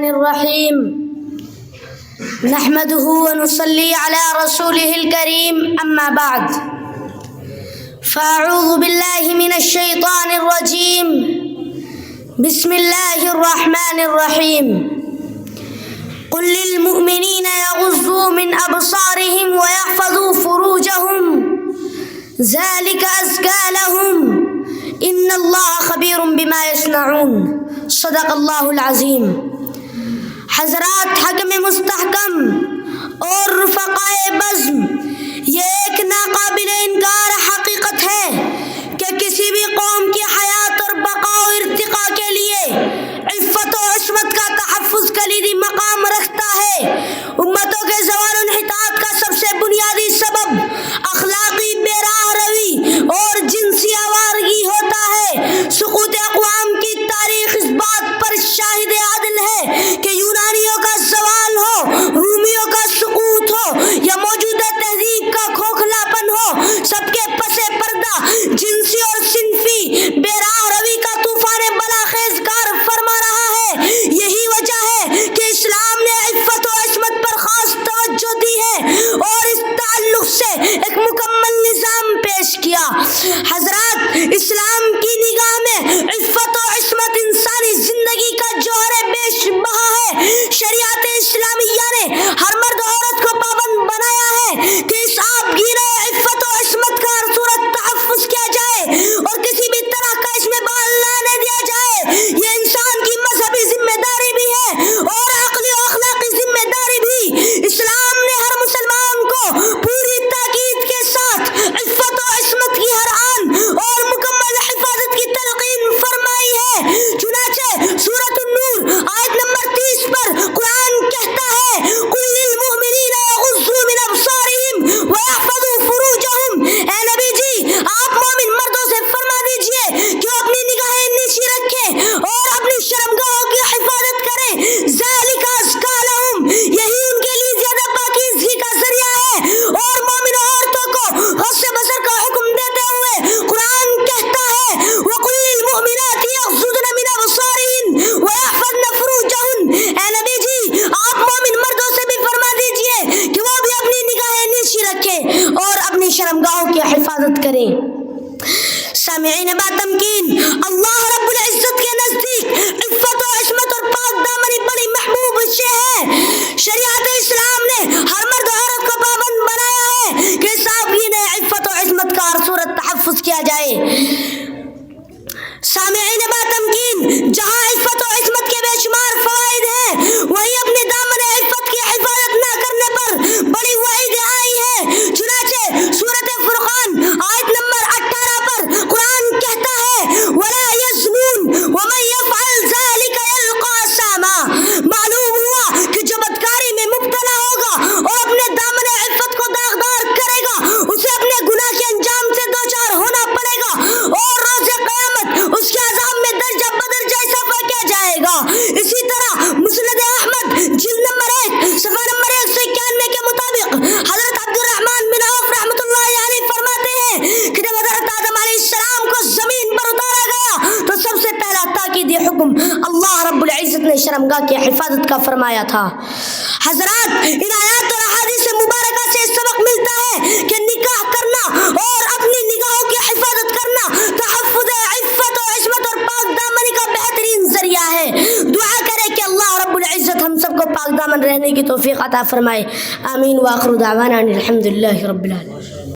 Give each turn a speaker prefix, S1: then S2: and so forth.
S1: الرحيم نحمده ونصلي على رسوله الكريم أما بعد فأعوذ بالله من الشيطان الرجيم بسم الله الرحمن الرحيم قل للمؤمنين يغضوا من أبصارهم ويحفظوا فروجهم ذلك أزكى لهم إن الله خبير بما يصنعون صدق اللہ العظیم۔ حضرات حکم مستحکم اور رفقائے بزم، یہ ایک ناقابل انکار حقیقت ہے کہ کسی بھی قوم کی حیات اور بقا و ارتقاء کے لیے عفت و عصمت کا تحفظ کلیدی مقام رکھتا ہے۔ امتوں کے زوال و انحطاط کا سب سے بنیادی سبب اخلاقی بے راہ روی اور جنسی آوارگی ہوتا ہے۔ سقوط اقوام کی تاریخ اس بات پر شاہد عدل ہے کہ یونانیوں کا زوال ہو، رومیوں کا سقوط ہو یا موجودہ تہذیب کا کھوکھلاپن ہو، سب کے پس پردہ جنسی اور صنفی بے راہ روی کا طوفان بلاخیز کار فرما رہا ہے۔ یہی وجہ ہے کہ اسلام نے عفت و عصمت پر خاص توجہ دی ہے اور اس تعلق سے ایک مکمل نظام پیش کیا۔ حضرات، اسلام کی نگاہ میں عفت و عصمت انسانی زندگی کا جوہر بے بہا ہے۔ شریعت اسلامیہ نے ہر مرد عورت کو پابند بنایا ہے کہ اس آبگیر عفت و عصمت کا ہر صورت تحفظ کیا جائے اور کسی بھی طرح کا اس میں بال نہ آنے دیا جائے۔ یہ انسان کی مذہبی ذمہ داری بھی ہے اور عقلی و اخلاقی ذمہ داری بھی۔ اسلام نے ہر مسلمان کو پوری تاکید کے ساتھ عفت و عصمت کی ہر آن اور مکمل حفاظت کی تلقین فرمائی ہے۔ چنانچہ سورۃ النور آیت نمبر 30 پر قرآن کہتا ہے قُلْ لِلْمُؤْمِنِينَ يَغُضُّوا مِنْ أَبْصَارِهِمْ وَيَحْفَظُوا فُرُوجَهُمْ۔ اے نبی جی، آپ مومن مردوں سے فرما دیجئے کہ وہ اپنی نگاہیں نیچی رکھیں اور اپنی شرمگاہوں کی حفاظت کریں۔ ذَلِكَ أَزْكَىٰ لَهُمْ، یہی ان کے لیے زیادہ پاکیزگی کا ذریعہ ہے۔ اور مومن عورتوں کو غض بصر کا حکم دیتے ہوئے قرآن کہتا ہے وَقُلْ لِلْمُؤْمِنَاتِ يَغْضُضْنَ مِنْ أَبْصَارِهِنَّ وَيَحْفَظْنَ فُرُوجَهُنَّ۔ اے نبی جی، آپ مومن مردوں سے بھی فرما دیجئے کہ وہ بھی اپنی نگاہیں نیچی رکھیں اور اپنی شرمگاہوں کی حفاظت کریں۔ سامعین باتمکین، اللہ رب العزت کے نزدیک عفت و عصمت اور پاک دامنی بڑی محبوب شے ہے۔ شریعت اسلام نے ہر مرد عورت کو پابند بنایا ہے کہ صاحبین عفت و عصمت کا ہر صورت تحفظ کیا جائے۔ سامعین باتمکین، جہاں عفت و عصمت کے بے شمار فوائد ہیں، وہیں اپنے دامن عفت کی حفاظت نہ کرنے پر بڑی وعید آئی ہے۔ چنانچہ سورۃ فرقان آیت نمبر 18 پر قرآن کہتا ہے وَلَا يَزْنُونَ وَمَن يَفْعَلْ ذَلِكَ يَلْقَىٰ أَثَامًا۔ معلوم ہوا کہ جو بدکاری میں مبتلا ہوگا اور اپنے دامن عفت کو داغدار کرے گا، اسے اپنے گناہ کے انجام سے دوچار ہونا پڑے گا اور روز قیامت اس کے عذاب میں درجہ بدرجہ اضافہ کیا جائے گا۔ اسی طرح مسند احمد جلد نمبر 1 صفحہ نمبر 191 کے مطابق حضرت عبد الرحمن بن عوف رحمۃ اللہ علیہ فرماتے ہیں کہ جب حضرت آدم علیہ السلام کو زمین پر اتارا گیا تو سب سے پہلا تاکیدی حکم اللہ رب العزت نے شرمگاہ کی حفاظت کا فرمایا تھا۔ حضرات، ان آیات اور احادیث مبارکہ سے سبق ملتا ہے کہ نکاح کرنا اور اپنی نگاہوں کی حفاظت کرنا تحفظ عفت و عصمت اور پاک دامنی کا بہترین ذریعہ ہے۔ دعا کرے کہ اللہ رب العزت ہم سب کو پاک دامن رہنے کی توفیق عطا فرمائے۔ آمین۔ وآخر دعوانا ان الحمد للہ رب العالمین۔